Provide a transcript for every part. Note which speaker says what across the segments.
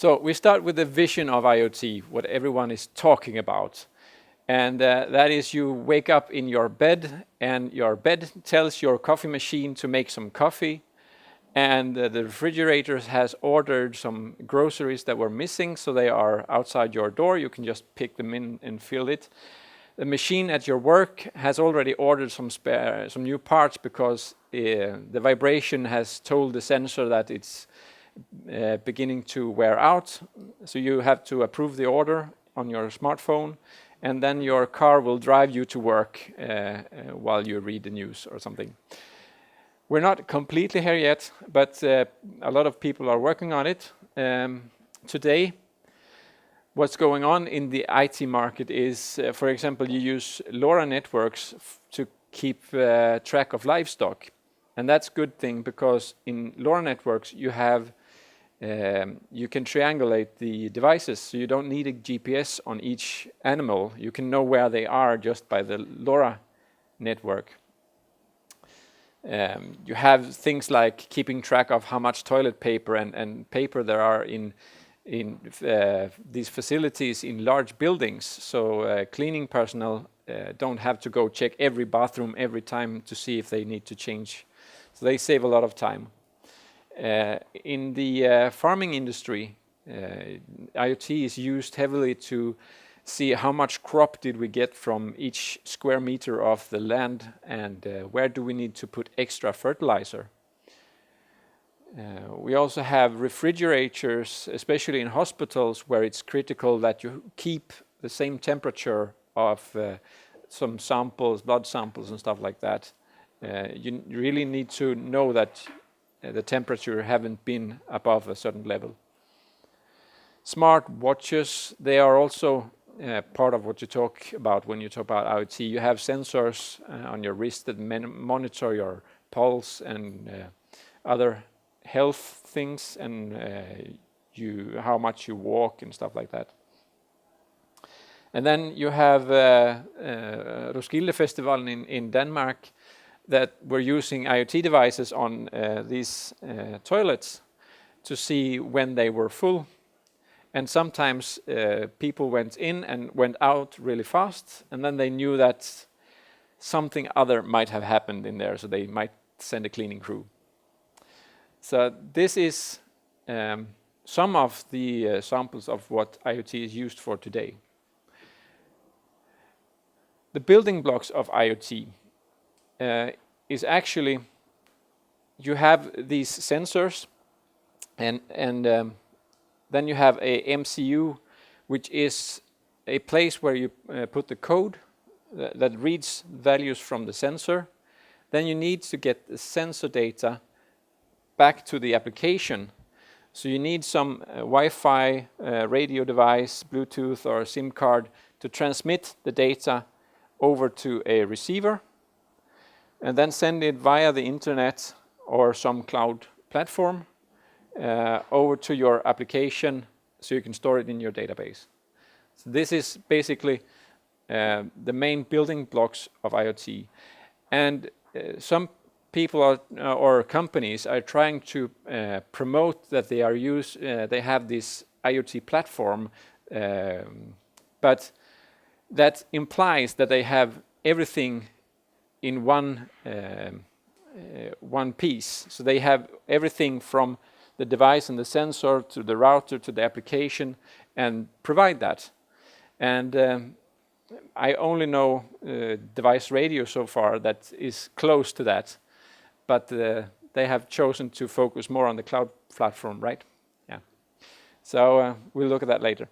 Speaker 1: So we start with the vision of IoT, what everyone is talking about. And that is you wake up in your bed and your bed tells your coffee machine to make some coffee. And the refrigerator has ordered some groceries that were missing, so they are outside your door. You can just pick them in and fill it. The machine at your work has already ordered some new parts because the vibration has told the sensor that it's beginning to wear out. So you have to approve the order on your smartphone, and then your car will drive you to work while you read the news or something. We're not completely here yet, but a lot of people are working on it. Today, what's going on in the IT market is, for example, you use LoRa networks to keep track of livestock. And that's a good thing because in LoRa networks you have you can triangulate the devices, so you don't need a GPS on each animal. You can know where they are just by the LoRa network. You have things like keeping track of how much toilet paper and paper there are in these facilities in large buildings. So cleaning personnel don't have to go check every bathroom every time to see if they need to change. So they save a lot of time. In the farming industry, IoT is used heavily to see how much crop did we get from each square meter of the land, and where do we need to put extra fertilizer. We also have refrigerators, especially in hospitals, where it's critical that you keep the same temperature of some samples, blood samples and stuff like that. You really need to know that the temperature haven't been above a certain level. Smart watches, they are also part of what you talk about when you talk about IoT. You have sensors on your wrist that monitor your pulse and other health things, and how much you walk and stuff like that. And then you have Roskilde Festival in Denmark that were using IoT devices on these toilets to see when they were full. And sometimes people went in and went out really fast, and then they knew that something other might have happened in there, so they might send a cleaning crew. So this is some of the samples of what IoT is used for today. The building blocks of IoT is actually, you have these sensors, and then you have a MCU, which is a place where you put the code that reads values from the sensor. Then you need to get the sensor data back to the application. So you need some Wi-Fi radio device, Bluetooth or SIM card to transmit the data over to a receiver, and then send it via the internet or some cloud platform over to your application so you can store it in your database. So this is basically the main building blocks of IoT. And some people or companies are trying to promote that they have this IoT platform, but that implies that they have everything in one piece. So they have everything from the device and the sensor to the router to the application and provide that. And I only know device radio so far that is close to that, but they have chosen to focus more on the cloud platform, right? Yeah. So we'll look at that later.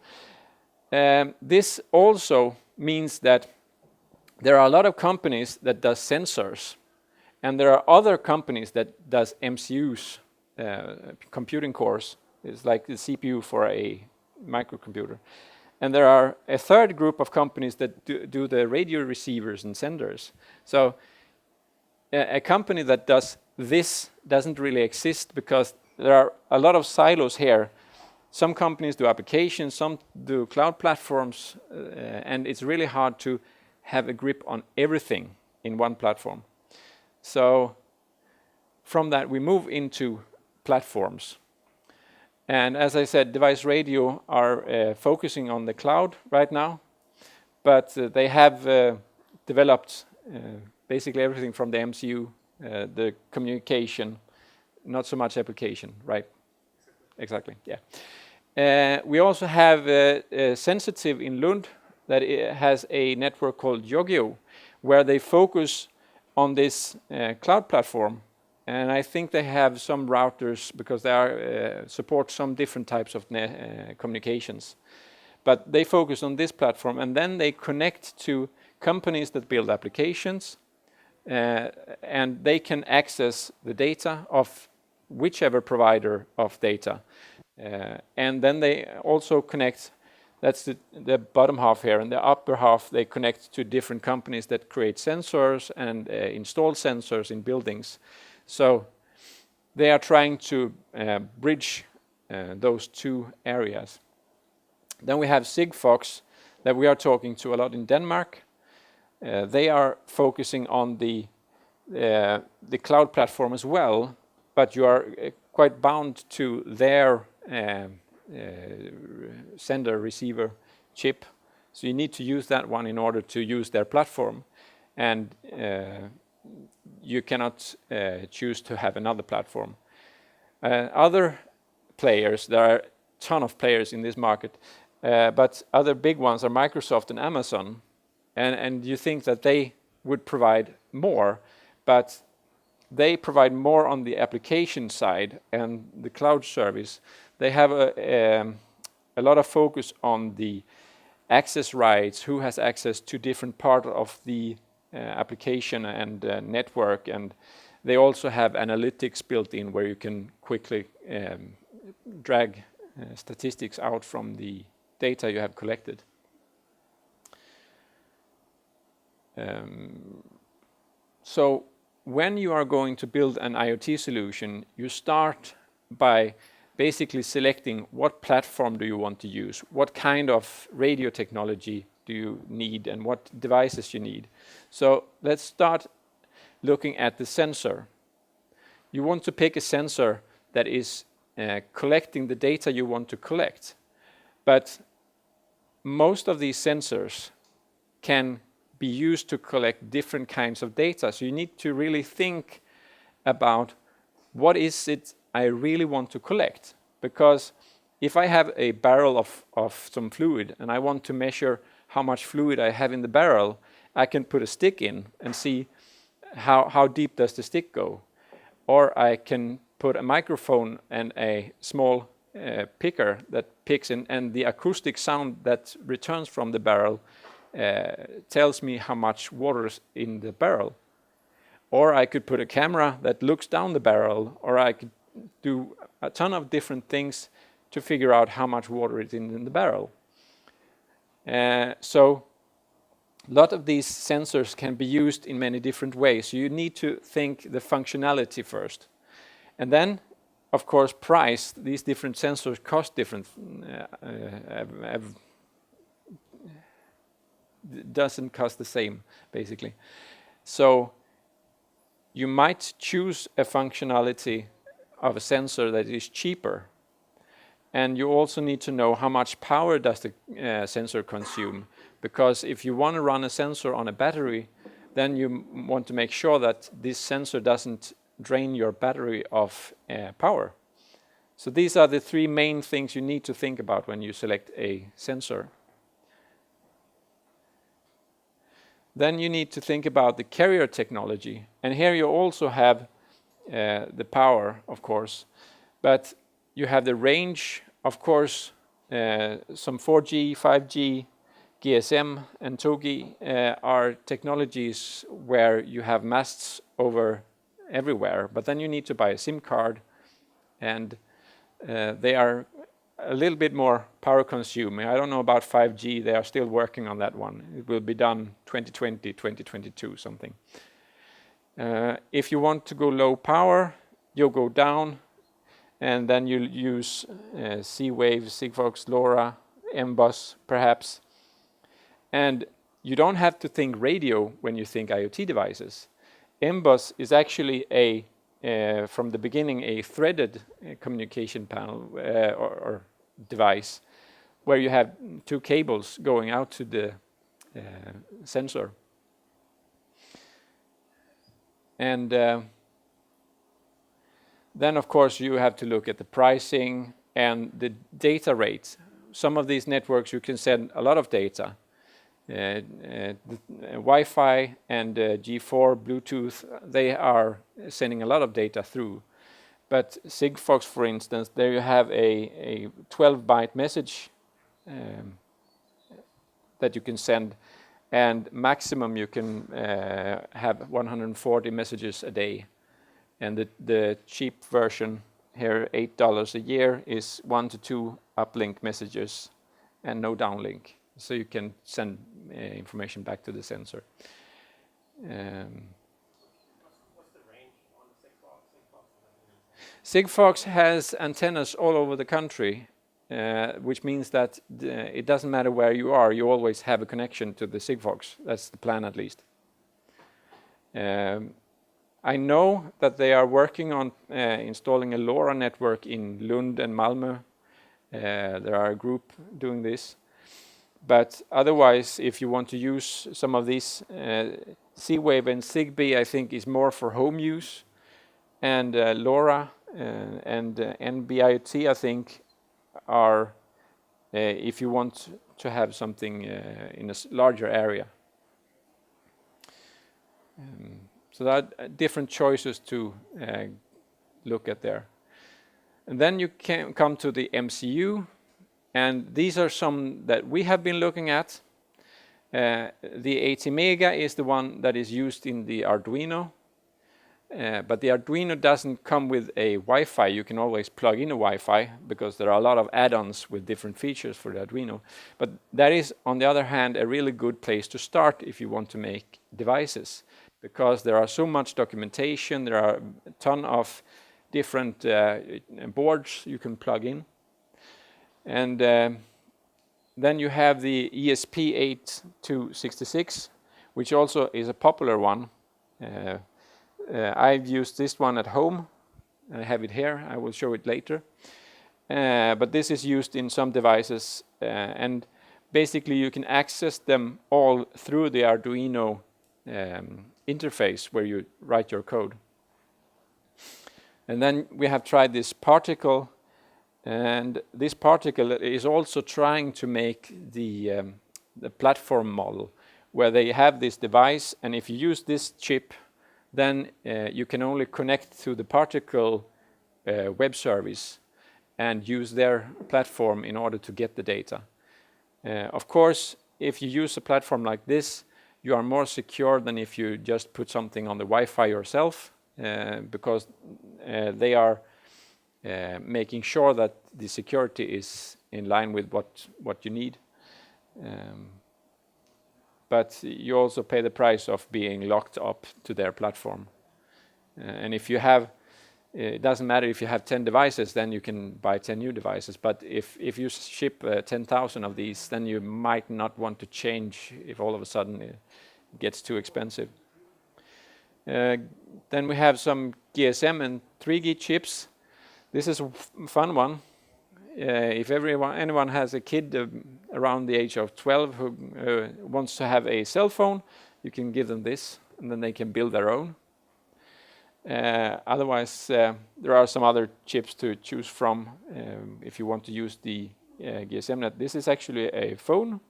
Speaker 1: This also means that there are a lot of companies that does sensors, and there are other companies that does MCUs, computing cores. It's like the CPU for a microcomputer. And there are a third group of companies that do the radio receivers and senders. So a company that does this doesn't really exist because there are a lot of silos here. Some companies do applications, some do cloud platforms, and it's really hard to have a grip on everything in one platform. So from that we move into platforms. And as I said, device radio are focusing on the cloud right now, but they have developed basically everything from the MCU, the communication, not so much application, right? Exactly, yeah. We also have Sensitive in Lund that has a network called Yogio, where they focus on this cloud platform. And I think they have some routers because they are, support some different types of communications. But they focus on this platform, and then they connect to companies that build applications, and they can access the data of whichever provider of data. And then they also connect, that's the bottom half here, and the upper half they connect to different companies that create sensors and install sensors in buildings. So they are trying to bridge those two areas. Then we have Sigfox that we are talking to a lot in Denmark. They are focusing on the cloud platform as well, but you are quite bound to their sender receiver chip. So you need to use that one in order to use their platform. And you cannot choose to have another platform. Other players, there are a ton of players in this market, but other big ones are Microsoft and Amazon. And you think that they would provide more, but they provide more on the application side and the cloud service. They have a lot of focus on the access rights, who has access to different part of the application and network, and they also have analytics built in where you can quickly drag statistics out from the data you have collected. So when you are going to build an IoT solution, you start by basically selecting what platform do you want to use, what kind of radio technology do you need, and what devices you need. So let's start looking at the sensor. You want to pick a sensor that is collecting the data you want to collect. But most of these sensors can be used to collect different kinds of data. So you need to really think about what is it I really want to collect. Because if I have a barrel of some fluid and I want to measure how much fluid I have in the barrel, I can put a stick in and see how deep does the stick go. Or I can put a microphone and a small picker that picks in, and the acoustic sound that returns from the barrel tells me how much water is in the barrel. Or I could put a camera that looks down the barrel, or I could do a ton of different things to figure out how much water is in the barrel. So a lot of these sensors can be used in many different ways. So you need to think the functionality first. And then, of course, price. These different sensors cost different, doesn't cost the same, basically. So you might choose a functionality of a sensor that is cheaper. And you also need to know how much power does the sensor consume. Because if you want to run a sensor on a battery, then you want to make sure that this sensor doesn't drain your battery of power. So these are the three main things you need to think about when you select a sensor. Then you need to think about the carrier technology. And here you also have the power, of course. But you have the range, of course, some 4G, 5G, GSM and Togi are technologies where you have masts over everywhere, but then you need to buy a SIM card, and they are a little bit more power consuming. I don't know about 5G, they are still working on that one. It will be done 2020, 2022, something. If you want to go low power, you go down, and then you use C-Wave, Sigfox, LoRa, M-Bus, perhaps. And you don't have to think radio when you think IoT devices. M-Bus is actually a from the beginning a threaded communication panel or device where you have two cables going out to the sensor. And then, of course, you have to look at the pricing and the data rates. Some of these networks you can send a lot of data. Wi-Fi and G4 Bluetooth, they are sending a lot of data through. But Sigfox, for instance, there you have a 12-byte message that you can send, and maximum you can have 140 messages a day. And the cheap version here, $8 a year, is 1 to 2 uplink messages and no downlink. So you can send information back to the sensor.
Speaker 2: What's the range on the
Speaker 1: Sigfox has antennas all over the country, which means that it doesn't matter where you are, you always have a connection to the Sigfox. That's the plan, at least. I know that they are working on installing a LoRa network in Lund and Malmö. There are a group doing this. But otherwise, if you want to use some of these, Z-Wave and Zigbee, I think, is more for home use. And LoRa and NB-IoT, I think, are if you want to have something in a larger area. So there are different choices to look at there. And then you can come to the MCU. And these are some that we have been looking at. The 80 mega is the one that is used in the Arduino. But the Arduino doesn't come with a Wi-Fi. You can always plug in a Wi-Fi because there are a lot of add-ons with different features for the Arduino. But that is, on the other hand, a really good place to start if you want to make devices, because there are so much documentation. There are a ton of different boards you can plug in. And then you have the ESP8266, which also is a popular one. I've used this one at home. I have it here. I will show it later. But this is used in some devices. And basically, you can access them all through the Arduino interface where you write your code. And then we have tried this particle. And this particle is also trying to make the platform model where they have this device, and if you use this chip, then you can only connect to the particle web service and use their platform in order to get the data. Of course, if you use a platform like this, you are more secure than if you just put something on the Wi-Fi yourself, because they are making sure that the security is in line with what you need. But you also pay the price of being locked up to their platform. And if you have, it doesn't matter if you have 10 devices, then you can buy 10 new devices. But if you ship 10,000 of these, then you might not want to change if all of a sudden it gets too expensive. Then we have some GSM and 3G chips. This is a fun one. If anyone has a kid around the age of 12 who wants to have a cell phone, you can give them this, and then they can build their own. Otherwise, there are some other chips to choose from if you want to use the GSM net. This is actually a phone,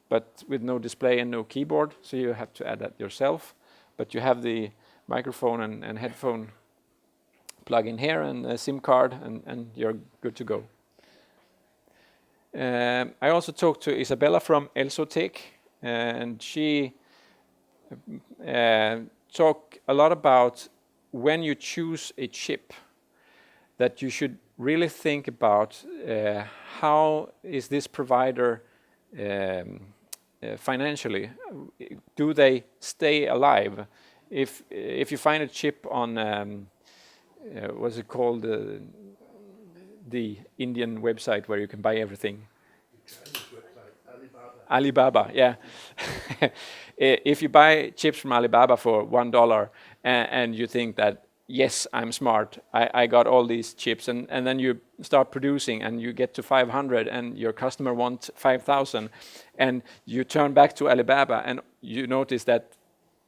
Speaker 1: but with no display and no keyboard, so you have to add that yourself. But you have the microphone and headphone plug in here and a SIM card, and you're good to go. I also talked to Isabella from Elsotech, and she talked a lot about when you choose a chip, that you should really think about how is this provider financially. Do they stay alive? If you find a chip on what's it called, the Indian website where you can buy everything. Alibaba, yeah. If you buy chips from Alibaba for $1 and you think that yes, I'm smart. I got all these chips, and then you start producing, and you get to 500, and your customer wants 5,000, and you turn back to Alibaba, and you notice that,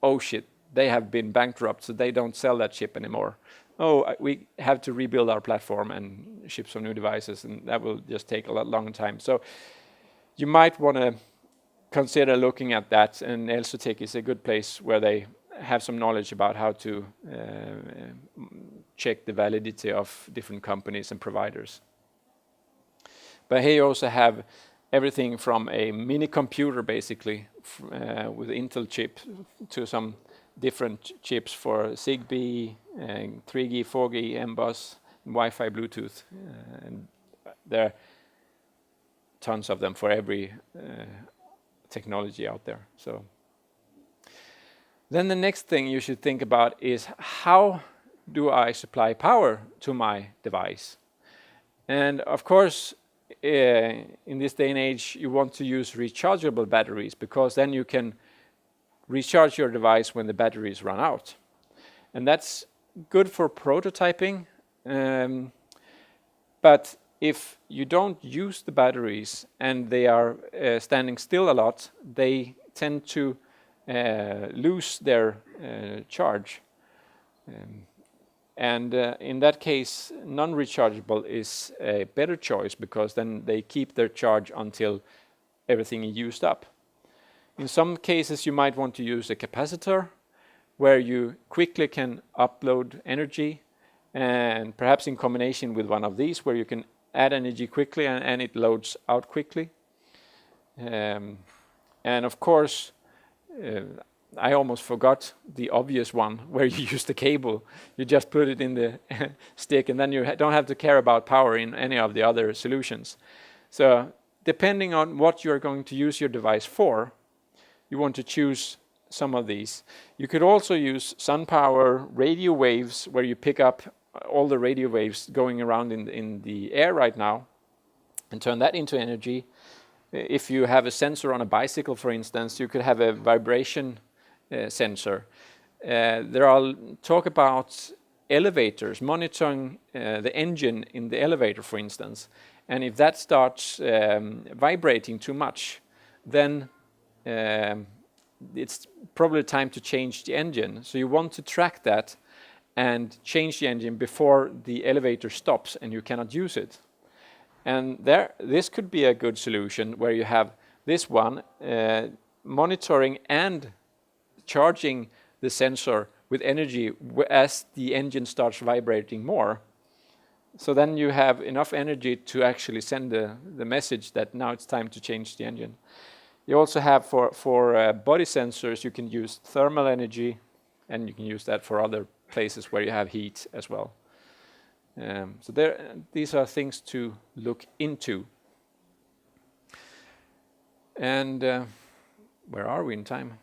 Speaker 1: oh shit, they have been bankrupt, so they don't sell that chip anymore. Oh, we have to rebuild our platform and ship some new devices, and that will just take a lot longer time. So you might want to consider looking at that, and Elsotech is a good place where they have some knowledge about how to check the validity of different companies and providers. But here you also have everything from a mini computer, basically, with Intel chip, to some different chips for Zigbee, 3G, 4G, M-Bus, Wi-Fi, Bluetooth, and there are tons of them for every technology out there. So then the next thing you should think about is, how do I supply power to my device? And of course, in this day and age, you want to use rechargeable batteries, because then you can recharge your device when the batteries run out. And that's good for prototyping, but if you don't use the batteries and they are standing still a lot, they tend to lose their charge. And in that case, non-rechargeable is a better choice, because then they keep their charge until everything is used up. In some cases, you might want to use a capacitor, where you quickly can upload energy, and perhaps in combination with one of these, where you can add energy quickly and it loads out quickly. And of course, I almost forgot the obvious one, where you use the cable. You just put it in the stick, and then you don't have to care about power in any of the other solutions. So depending on what you're going to use your device for, you want to choose some of these. You could also use sun power radio waves, where you pick up all the radio waves going around in the air right now and turn that into energy. If you have a sensor on a bicycle, for instance, you could have a vibration sensor. There are talk about elevators, monitoring the engine in the elevator, for instance. And if that starts vibrating too much, then it's probably time to change the engine. So you want to track that and change the engine before the elevator stops and you cannot use it. And this could be a good solution, where you have this one monitoring and charging the sensor with energy as the engine starts vibrating more. So then you have enough energy to actually send the message that now it's time to change the engine. You also have for body sensors, you can use thermal energy, and you can use that for other places where you have heat as well. So these are things to look into. And where are we in time?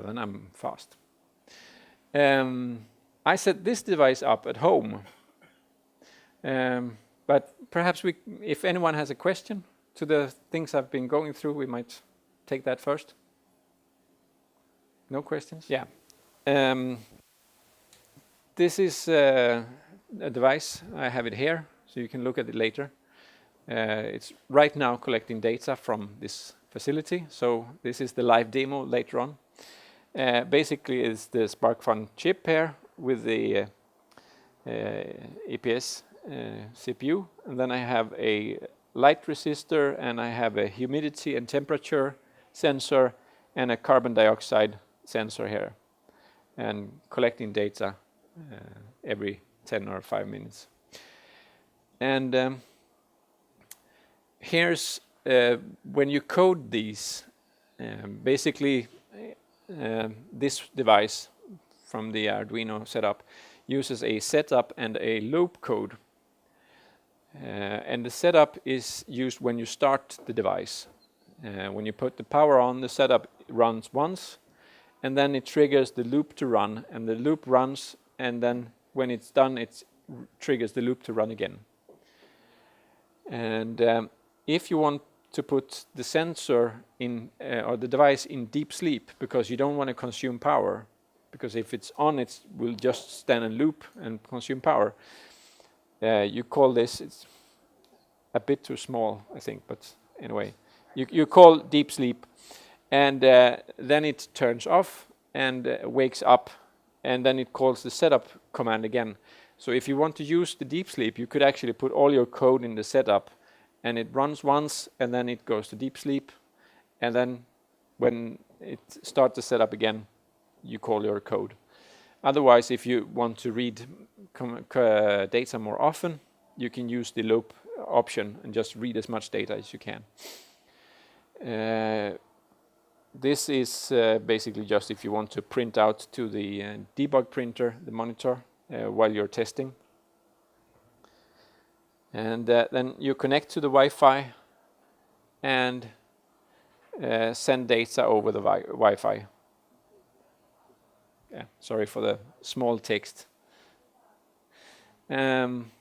Speaker 1: Then I'm fast. I set this device up at home. But perhaps if anyone has a question to the things I've been going through, we might take that first. No questions? Yeah. This is a device. I have it here, so you can look at it later. It's right now collecting data from this facility, so this is the live demo later on. Basically, it's the SparkFun chip here with the EPS CPU, and then I have a light resistor, and I have a humidity and temperature sensor, and a carbon dioxide sensor here, and collecting data every 10 or 5 minutes. And here's when you code these, basically this device from the Arduino setup uses a setup and a loop code. And the setup is used when you start the device. When you put the power on, the setup runs once, and then it triggers the loop to run, and the loop runs, and then when it's done, it triggers the loop to run again. And if you want to put the sensor in or the device in deep sleep because you don't want to consume power. Because if it's on, it will just stand and loop and consume power. You call this, it's a bit too small, I think, but anyway. You call deep sleep, and then it turns off and wakes up, and then it calls the setup command again. So if you want to use the deep sleep, you could actually put all your code in the setup, and it runs once, and then it goes to deep sleep, and then when it starts the setup again, you call your code. Otherwise, if you want to read data more often, you can use the loop option and just read as much data as you can. This is basically just if you want to print out to the debug printer, the monitor, while you're testing. And then you connect to the Wi-Fi and send data over the Wi-Fi. Yeah, sorry for the small text. And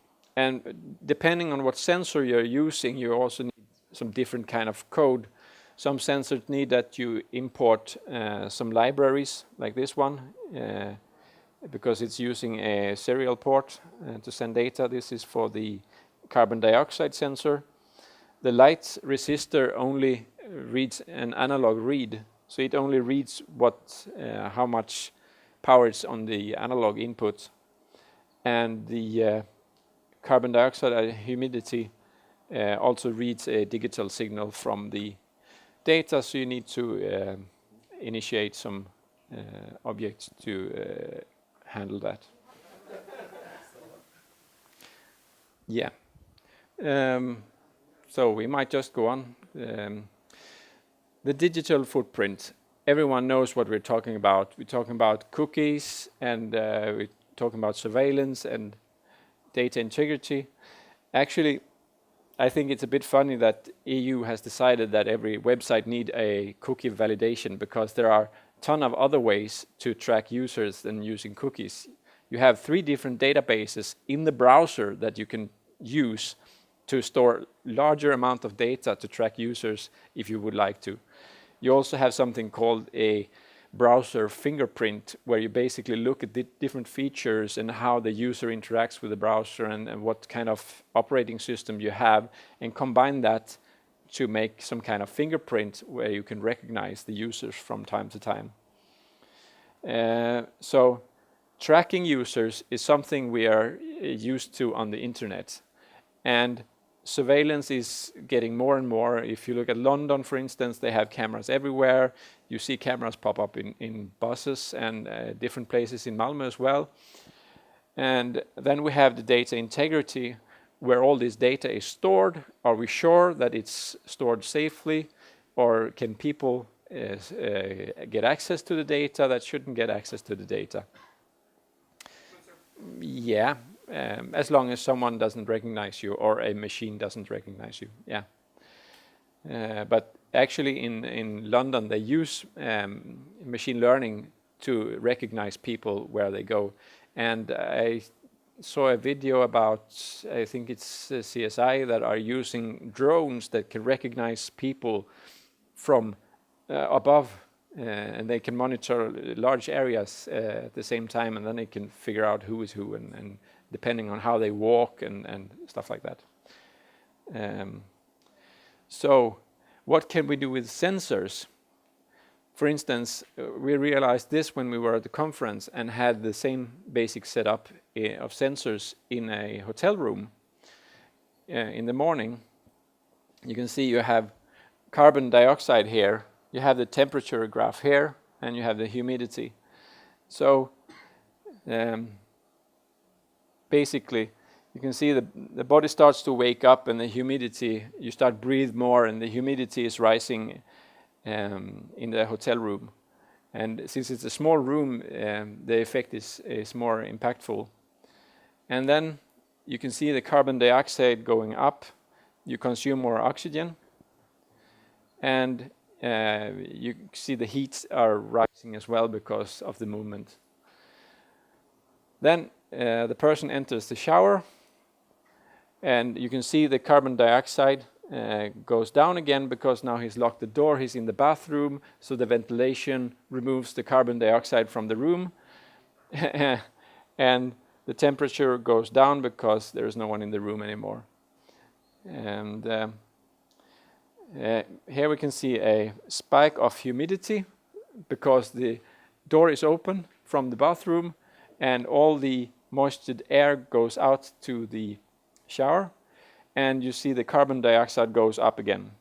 Speaker 1: depending on what sensor you're using, you also need some different kind of code. Some sensors need that you import some libraries like this one because it's using a serial port to send data. This is for the carbon dioxide sensor. The light resistor only reads an analog read, so it only reads how much power is on the analog input, and the carbon dioxide humidity also reads a digital signal from the data, so you need to initiate some objects to handle that. Yeah. So we might just go on. The digital footprint. Everyone knows what we're talking about. We're talking about cookies, and we're talking about surveillance and data integrity. Actually, I think it's a bit funny that EU has decided that every website need a cookie validation because there are a ton of other ways to track users than using cookies. You have 3 different databases in the browser that you can use to store larger amount of data to track users if you would like to. You also have something called a browser fingerprint, where you basically look at the different features and how the user interacts with the browser and what kind of operating system you have, and combine that to make some kind of fingerprint where you can recognize the users from time to time. So tracking users is something we are used to on the internet, and surveillance is getting more and more. If you look at London, for instance, they have cameras everywhere. You see cameras pop up in buses and different places in Malmö as well. And then we have the data integrity, where all this data is stored. Are we sure that it's stored safely, or can people get access to the data that shouldn't get access to the data? Yeah. As long as someone doesn't recognize you or a machine doesn't recognize you, yeah. But actually in London they use machine learning to recognize people where they go. And I saw a video about, I think it's CSI, that are using drones that can recognize people from above, and they can monitor large areas at the same time, and then they can figure out who is who and depending on how they walk and stuff like that. So what can we do with sensors? For instance, we realized this when we were at the conference and had the same basic setup of sensors in a hotel room. In the morning, you can see you have carbon dioxide here, you have the temperature graph here, and you have the humidity. So basically, you can see the body starts to wake up, and the humidity, you start breathe more, and the humidity is rising in the hotel room. And since it's a small room, the effect is more impactful. And then you can see the carbon dioxide going up. You consume more oxygen, and you see the heats are rising as well because of the movement. Then the person enters the shower, and you can see the carbon dioxide goes down again because now he's locked the door, he's in the bathroom, so the ventilation removes the carbon dioxide from the room. And the temperature goes down because there's no one in the room anymore. And here we can see a spike of humidity because the door is open from the bathroom and all the moistured air goes out to the shower, and you see the carbon dioxide goes up again.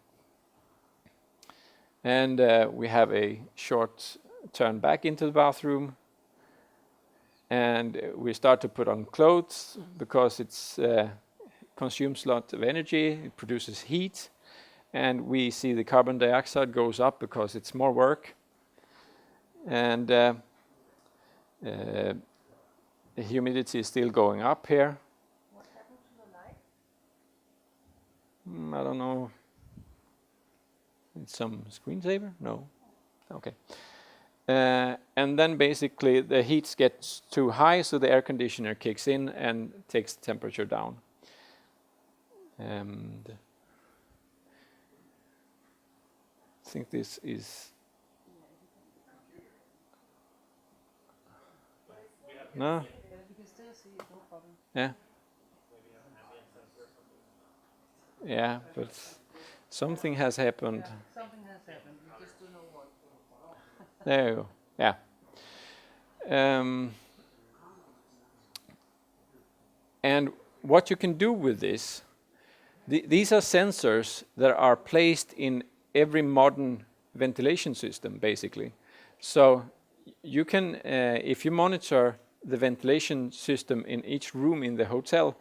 Speaker 1: And we have a short turn back into the bathroom, and we start to put on clothes because it's consumes a lot of energy, it produces heat, and we see the carbon dioxide goes up because it's more work. And the humidity is still going up here.
Speaker 3: What happened to the light?
Speaker 1: I don't know. It's some screensaver? No. Okay. And then basically the heat gets too high, so the air conditioner kicks in and takes the temperature down. And I think this is... No?
Speaker 3: We can still see it, no problem.
Speaker 1: Yeah. Yeah, but something has happened.
Speaker 3: Yeah, something has happened, we just don't know what.
Speaker 1: There you go. Yeah. And what you can do with this, these are sensors that are placed in every modern ventilation system, basically. So you can, if you monitor the ventilation system in each room in the hotel,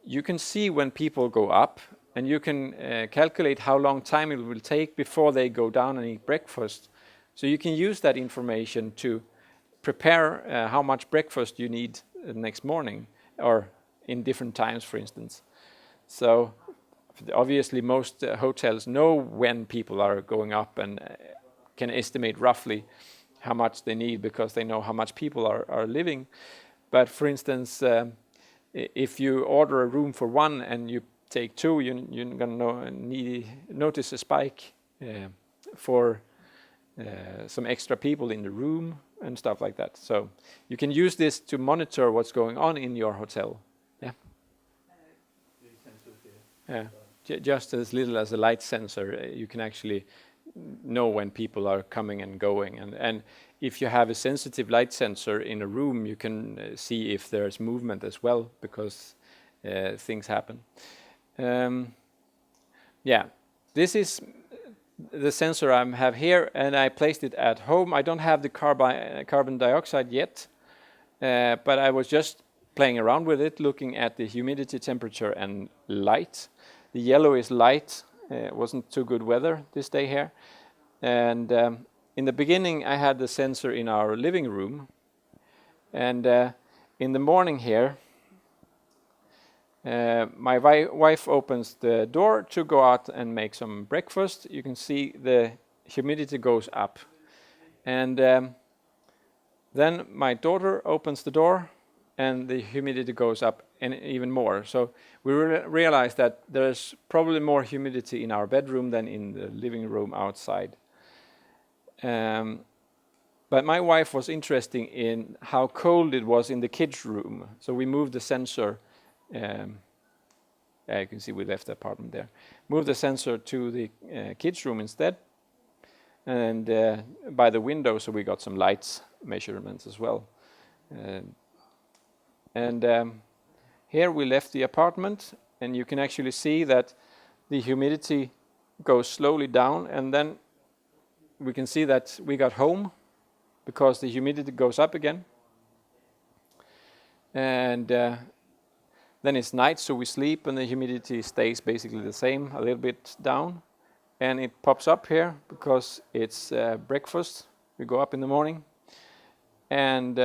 Speaker 1: you can see when people go up, and you can calculate how long time it will take before they go down and eat breakfast. So you can use that information to prepare how much breakfast you need the next morning, or in different times, for instance. So obviously most hotels know when people are going up and can estimate roughly how much they need because they know how much people are living. But for instance, if you order a room for one and you take two, you're going to notice a spike for some extra people in the room and stuff like that. So you can use this to monitor what's going on in your hotel. Yeah. Yeah. Just as little as a light sensor, you can actually know when people are coming and going. And if you have a sensitive light sensor in a room, you can see if there's movement as well, because things happen. Yeah, this is the sensor I have here, and I placed it at home. I don't have the carbon dioxide yet, but I was just playing around with it, looking at the humidity, temperature, and light. The yellow is light. It wasn't too good weather this day here. And in the beginning, I had the sensor in our living room. And in the morning here, my wife opens the door to go out and make some breakfast. You can see the humidity goes up. And then my daughter opens the door, and the humidity goes up and even more. So we realized that there's probably more humidity in our bedroom than in the living room outside. But my wife was interested in how cold it was in the kids' room. So we moved the sensor. You can see we left the apartment there. Moved the sensor to the kids' room instead. And by the window, so we got some lights measurements as well. Here we left the apartment, and you can actually see that the humidity goes slowly down, and then we can see that we got home because the humidity goes up again. And then it's night, so we sleep, and the humidity stays basically the same, a little bit down. And it pops up here because it's breakfast. We go up in the morning, and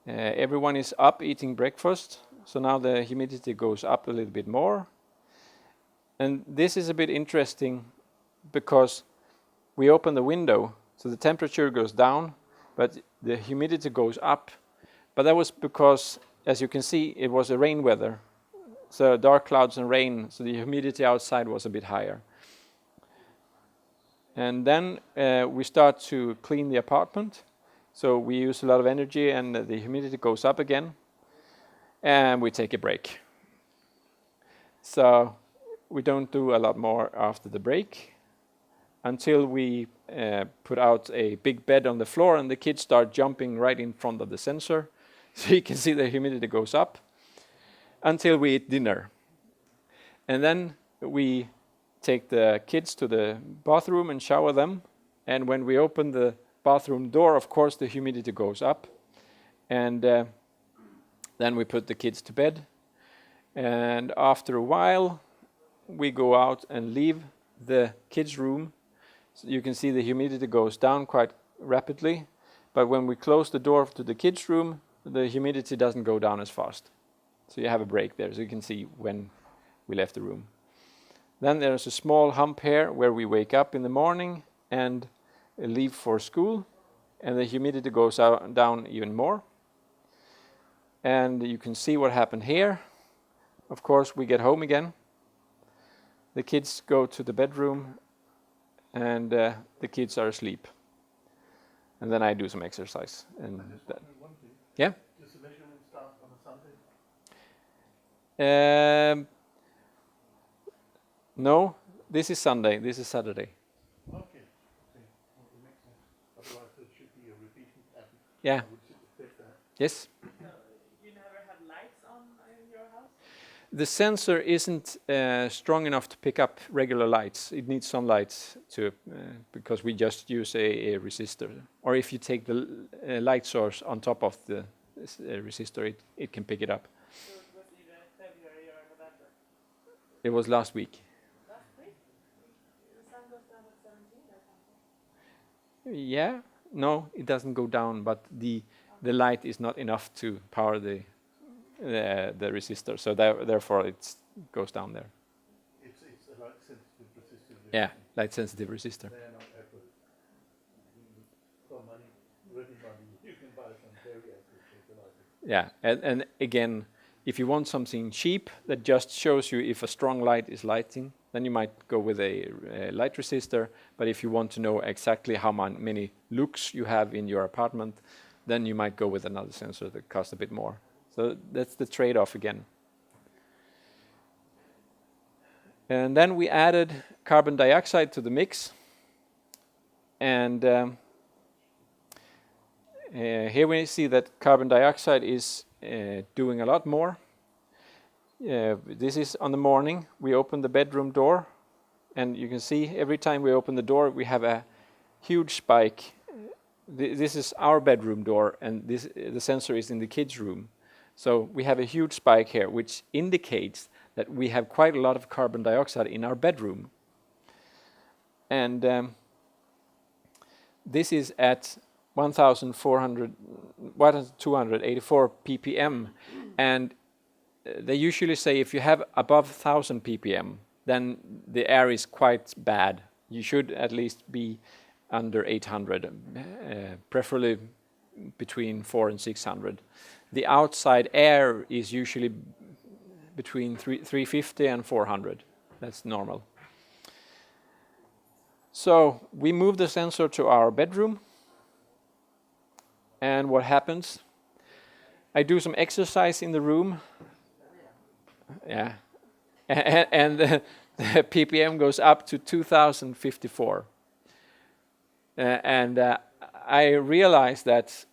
Speaker 1: everyone is up eating breakfast. So now the humidity goes up a little bit more. And this is a bit interesting because we open the window, so the temperature goes down, but the humidity goes up. But that was because, as you can see, it was a rain weather So dark clouds and rain, so the humidity outside was a bit higher. And then we start to clean the apartment. So we use a lot of energy and the humidity goes up again. And we take a break. So we don't do a lot more after the break until we put out a big bed on the floor and the kids start jumping right in front of the sensor. So you can see the humidity goes up until we eat dinner. And then we take the kids to the bathroom and shower them. And when we open the bathroom door, of course, the humidity goes up. And then we put the kids to bed. And after a while, we go out and leave the kids' room. So you can see the humidity goes down quite rapidly. But when we close the door to the kids' room, the humidity doesn't go down as fast. So you have a break there, so you can see when we left the room. Then there's a small hump here where we wake up in the morning and leave for school. And the humidity goes down even more. And you can see what happened here. Of course, we get home again. The kids go to the bedroom and the kids are asleep. And then I do some exercise. And that, yeah?
Speaker 2: Does the measurement start on a Sunday?
Speaker 1: No, this is Sunday. This is Saturday.
Speaker 2: Okay. Well, it makes sense. Otherwise, there should be a repeating pattern.
Speaker 1: Yeah.
Speaker 2: I would expect that.
Speaker 1: Yes.
Speaker 3: You never have lights on in your house?
Speaker 1: The sensor isn't strong enough to pick up regular lights. It needs some lights to, because we just use a resistor. Or if you take the light source on top of the resistor, it can pick it up.
Speaker 3: So it was either February or November?
Speaker 1: It was last week.
Speaker 3: Last week? The sun goes down at 17 or something?
Speaker 1: Yeah, no, it doesn't go down, but the light is not enough to power the resistor, so therefore it goes down there.
Speaker 2: It's a light sensitive resistor.
Speaker 1: Yeah, light sensitive resistor.
Speaker 2: They are not Apple. For money, ready money, you can buy some very active fertilizer.
Speaker 1: Yeah, and again, if you want something cheap that just shows you if a strong light is lighting, then you might go with a light resistor. But if you want to know exactly how many lux you have in your apartment, then you might go with another sensor that costs a bit more. So that's the trade-off again. And then we added carbon dioxide to the mix. And here we see that carbon dioxide is doing a lot more. This is on the morning. We open the bedroom door. And you can see every time we open the door, we have a huge spike. This is our bedroom door, and the sensor is in the kids' room. So we have a huge spike here, which indicates that we have quite a lot of carbon dioxide in our bedroom. And this is at 1,284 ppm. And they usually say if you have above 1,000 ppm, then the air is quite bad. You should at least be under 800, preferably between 400 and 600. The outside air is usually between 350 and 400. That's normal. So we move the sensor to our bedroom. And what happens? I do some exercise in the room. Yeah. And the ppm goes up to 2054. I realize that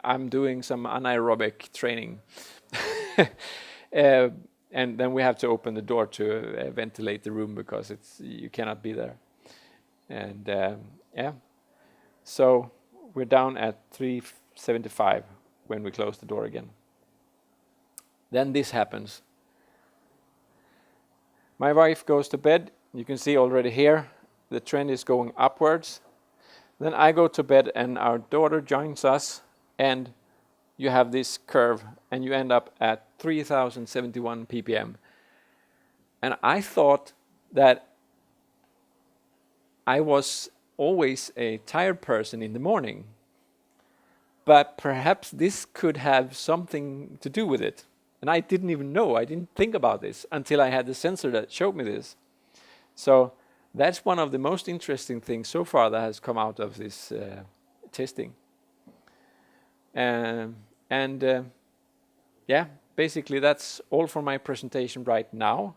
Speaker 1: I'm doing some anaerobic training. And then we have to open the door to ventilate the room because you cannot be there. And yeah, so we're down at 375 when we close the door again. Then this happens. My wife goes to bed. You can see already here, the trend is going upwards. Then I go to bed and our daughter joins us, and you have this curve and you end up at 3071 ppm. And I thought that I was always a tired person in the morning, but perhaps this could have something to do with it. And I didn't even know, I didn't think about this until I had the sensor that showed me this. So that's one of the most interesting things so far that has come out of this testing. Yeah, basically that's all for my presentation right now.